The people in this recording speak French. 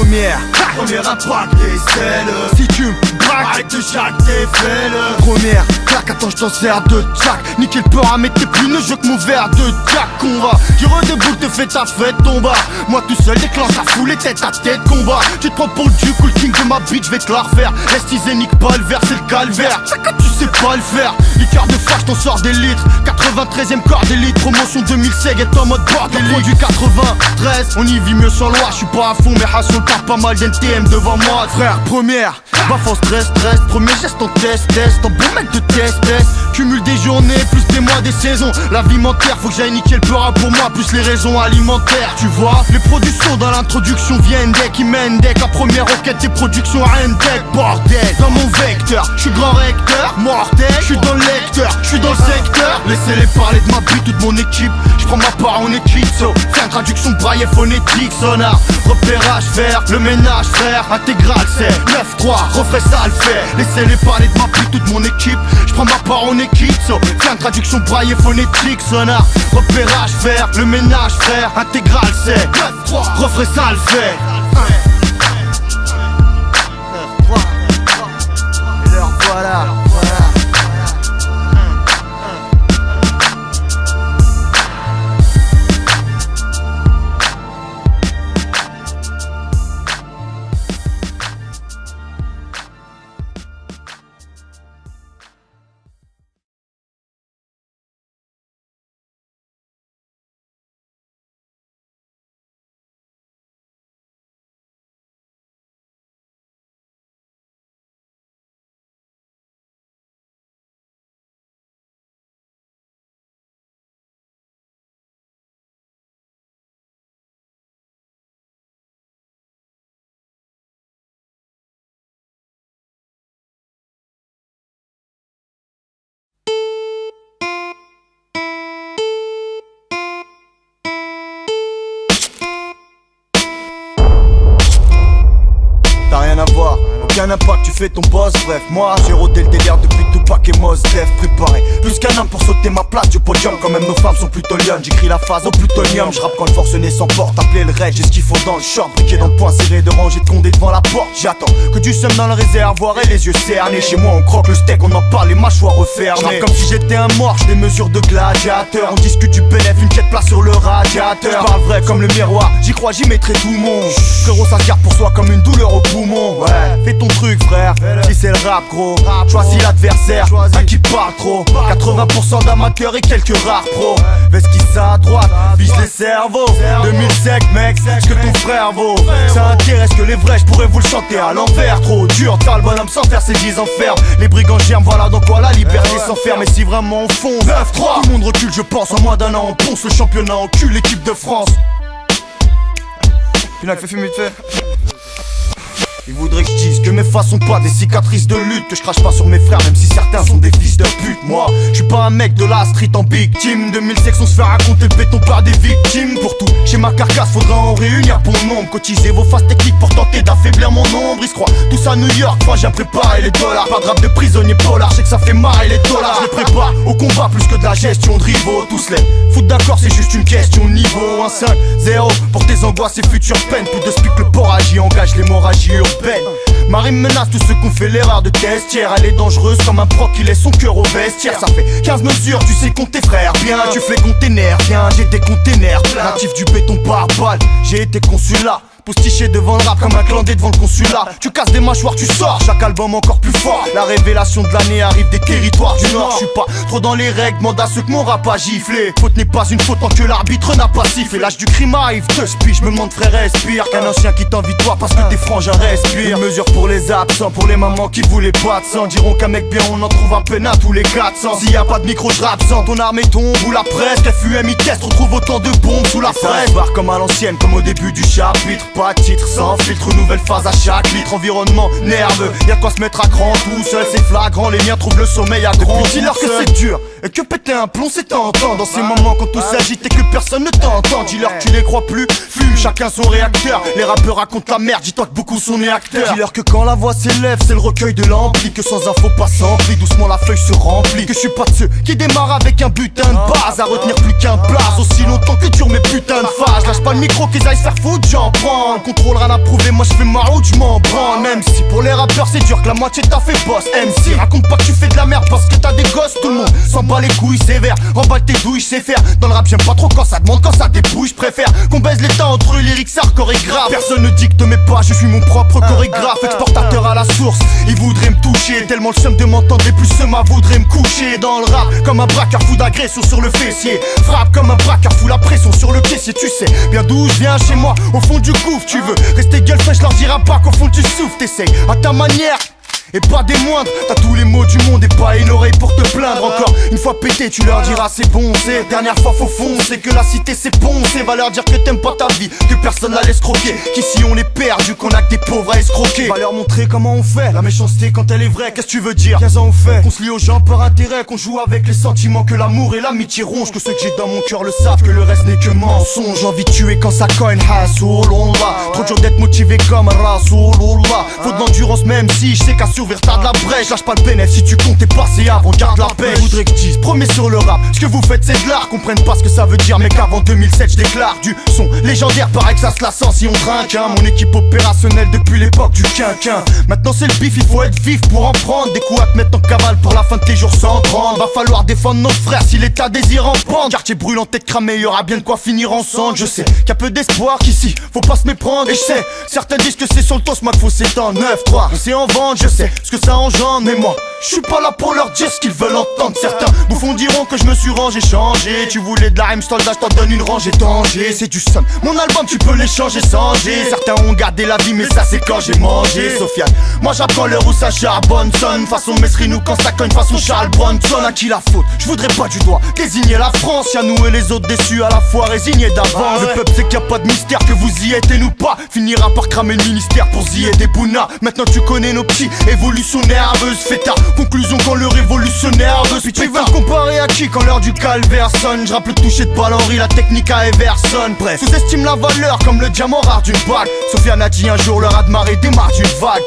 Premier impact et celle. Si tu me braques, arrête de jacter, fais-le. Première claque, attends je t'en sers de jack. Nickel peur à mettre tes pneus, je que mon verre de jack. On va, tu redéboule, te fais ta fête, ton bas. Moi tout seul déclenche la foule et tête à tête combat. Tu te prends pour le duc ou le king de ma bitch, je vais te la refaire. Restiser nique pas le verre, c'est le calvaire. Chacun tu sais pas le faire. Liqueur de fâche, t'en sors des litres. 93ème corps d'élite, promotion 2016 est en mode bordélique. Du 93, on y vit mieux sans loi. Je suis pas à fond mais Hasson part pas mal d'NTM devant moi. Frère, première, baf en stress, premier geste en test, en bon mec de test. Cumule des journées, plus des mois, des saisons. La vie m'enterre, faut que j'aille niquer le peur pour moi, plus les raisons alimentaires. Tu vois, les productions dans l'introduction viennent dès qui mènent dès la première roquette des productions Rendec. Bordel, dans mon vecteur, je suis grand recteur, mortel, je suis dans le lecteur, je suis dans le secteur. Laissez-les parler de ma vie, toute mon équipe. Je prends ma part en équipe, so fin de traduction braille phonétique, sonar, repérage, faire le ménage, frère, intégral, c'est 9-3, refrais ça le fait. Laissez-les parler de ma vie, toute mon équipe. Je prends ma part en équipe, so fin de traduction braille phonétique, sonar, repérage, faire le ménage, frère, intégral, c'est 9-3, refrais ça le fait. Et leur voilà. T'as rien à voir, aucun impact, tu fais ton boss. Bref, moi j'ai rodé le délire depuis Tupac et Mos Def. Préparé plus qu'un homme pour sauter ma place du podium. Quand même nos femmes sont plutoniennes, j'écris la phase au plutonium. Je rappe quand le forcené s'emporte, appeler le raid, j'ai ce qu'il faut dans le short. Briqué dans le point serré de ranger de condé devant la porte. J'attends que du seum dans le réservoir et les yeux cernés. Chez moi on croque le steak, on en parle, les mâchoires refermées. J'rappe comme si j'étais un morche, des mesures de gladiateur. On discute du bénéf, une quête place sur le radiateur. J'parle vrai comme le miroir, j'y crois, j'y mettrai tout mon. Frérot ça se garde pour soi comme une douleur au poumon. Ouais, fais ton truc frère, si c'est le rap gros. Choisis l'adversaire, à qui parle trop. 80% d'amateurs et quelques rares pros. Vesquisse à droite, vise les cerveaux. 2000 sec mec, ce que ton frère vaut. Ça intéresse que les vrais, j'pourrais vous le chanter à l'envers. Trop dur, faire le bonhomme sans faire ses 10 enfermes. Les brigands germent, voilà dans quoi la liberté s'enferme. Et si vraiment on fonce 9-3, tout le monde recule je pense. En moins d'un an on ponce le championnat en cul l'équipe de France. Final fait fumer de fait. Ils voudraient que je dise que mes faces sont pas des cicatrices de lutte, que je crache pas sur mes frères même si certains sont des fils de pute. Moi, je suis pas un mec de la street en big team. 2006 on se fait raconter le béton par des victimes. Pour tout, chez ma carcasse faudra en réunir bon nombre. Cotiser vos phases techniques pour tenter d'affaiblir mon ombre. Ils se croient tous à New York, moi j'ai préparé les dollars. Pas de rap de prisonnier polar, je sais que ça fait marrer les dollars. Je les prépare au combat plus que de la gestion de rivaux. Tous les foutent d'accord c'est juste une question de niveau. 1-5-0 pour tes angoisses et futures peines. Plus de speak le porragie engage l'hémorragie urbaine. Marie menace tous ceux qu'on fait l'erreur de testière. Elle est dangereuse comme un proc qui laisse son cœur au vestiaire. Ça fait 15 mesures, tu sais compter frère. Bien, tu fais container, viens, j'ai des containers pleins. Natif du béton par balle, j'ai été consulat. Poustiché devant le rap comme un clandé devant le consulat. Tu casses des mâchoires, tu sors, chaque album encore plus fort. La révélation de l'année arrive des territoires du Nord. Je suis pas trop dans les règles, demande à ceux que mon rap a giflé. Faute n'est pas une faute tant que l'arbitre n'a pas sifflé. L'âge du crime arrive, te spie, je me demande frère respire. Qu'un ancien qui t'envie toi parce que tes frangins respirent. Une mesure pour les absents, pour les mamans qui voulaient pas de sang. Diront qu'un mec bien on en trouve à peine à tous les 400. S'il y a pas de micro je rappe sans ton armée tombe ou la presse. FUMI test, retrouve autant de bombes sous la fraise. Barre comme à l'ancienne, comme au début du chapitre. Pas de titre, sans filtre, nouvelle phase à chaque litre. Environnement nerveux, y'a quoi se mettre à cran tout seul, c'est flagrant. Les miens trouvent le sommeil à grand. Dis-leur que c'est dur Et que péter un plomb c'est tentant. Dans ces moments quand tout s'agite et que personne ne t'entend, dis-leur que tu les crois plus, fume chacun son réacteur. Les rappeurs racontent la merde, dis-toi que beaucoup sont nés acteurs. Dis-leur que quand la voix s'élève c'est le recueil de l'ampli, que sans info pas s'emplit, doucement la feuille se remplit. Que je suis pas de ceux qui démarrent avec un butin de base, à retenir plus qu'un blaze aussi longtemps que durent mes putains de phases. Lâche pas le micro qu'ils aillent se faire foutre, j'en prends. Le contrôle rien à prouver, moi je fais ma route, je m'en branle. Même si pour les rappeurs c'est dur que la moitié t'a fait boss. MC, raconte pas que tu fais de la merde parce que t'as des gosses. Tout le monde s'en bat les couilles sévère, remballe tes douilles, c'est faire. Dans le rap j'aime pas trop quand ça demande, quand ça débouille. Je préfère qu'on baise les temps entre lyrics hardcore et grave. Personne ne dicte mes pas, je suis mon propre chorégraphe. Exportateur à la source, ils voudraient me toucher. Tellement le seum de m'entendre et plus seum à voudrait me coucher. Dans le rap, comme un braqueur fou d'agression sur le fessier. Frappe comme un braqueur fou la pression sur le caissier. Tu sais bien d'où je viens chez moi, au fond du gouffre. Tu veux rester gueule fraîche, leur dira pas qu'au fond tu souffres. T'essayes à ta manière et pas des moindres, t'as tous les mots du monde et pas une oreille pour te plaindre. Encore une fois pété, tu leur diras c'est bon, c'est dernière fois faut foncer, que la cité c'est poncé. Va leur dire que t'aimes pas ta vie, que personne la laisse croquer, qu'ici on est perdu, qu'on a que des pauvres à escroquer. Va leur montrer comment on fait, la méchanceté quand elle est vraie, qu'est-ce que tu veux dire? 15 ans on fait, qu'on se lie aux gens par intérêt, qu'on joue avec les sentiments, que l'amour et l'amitié rongent, que ceux que j'ai dans mon cœur le savent, que le reste n'est que mensonge. J'ai envie de tuer quand ça cogne, Rasoulullah. Trop dur d'être motivé comme Rasoulullah. Faut de l'endurance même si je sais qu'à survivre t'as de la brèche. Lâche pas le bénéfice si tu comptes t'es passé avant, garde la paix. Je voudrais que je dise, promets sur le rap, ce que vous faites c'est de l'art. Comprennent pas ce que ça veut dire mais qu'avant 2007 je déclare du son légendaire. Pareil que ça se la sent si on trinque hein. Mon équipe opérationnelle depuis l'époque du quinquin. Maintenant c'est le bif, il faut être vif pour en prendre. Des coups à te mettre en cavale pour la fin de tes jours sans prendre. Va falloir défendre nos frères si l'état désire en prendre. Quartier brûlant, tête cramée, y'aura bien de quoi finir ensemble. Je sais qu'il y a peu d'espoir qu'ici, faut pas se méprendre. Et je sais, certains disent que c'est sur le toast, moi qu'il faut s'étendre. 9-3, on sait en vendre, je sais ce que ça engendre. Mais moi, je suis pas là pour leur dire ce qu'ils veulent entendre. Certains bouffons diront que je me suis rangé, changé. Tu voulais de la M-Stall, je t'en donne une rangée Tanger. C'est du son, mon album tu peux l'échanger sans G. Certains ont gardé la vie mais ça c'est quand j'ai mangé. Sofiane, moi j'apprends l'heure où ça charbonne sonne. Façon Mesrinou quand ça cogne, façon Charles Bronson. À qui la faute? Je voudrais pas du doigt désigner la France. Y'a nous et les autres déçus à la fois résignés d'avant. Le peuple c'est qu'il y a pas de mystère, que vous y êtes et nous pas. Finira par cramer le ministère pour ziller des bounas. Maintenant tu connais nos petits, évolution nerveuse. Fais ta conclusion quand le révolutionnaire veut. Puis tu veux me comparer à qui quand l'heure du calvaire sonne? Je rappe le toucher de balle Henry, la technique à Everson. Bref, sous-estime la valeur comme le diamant rare d'une bague. Sofiane a dit un jour le raz de marée démarre d'une vague.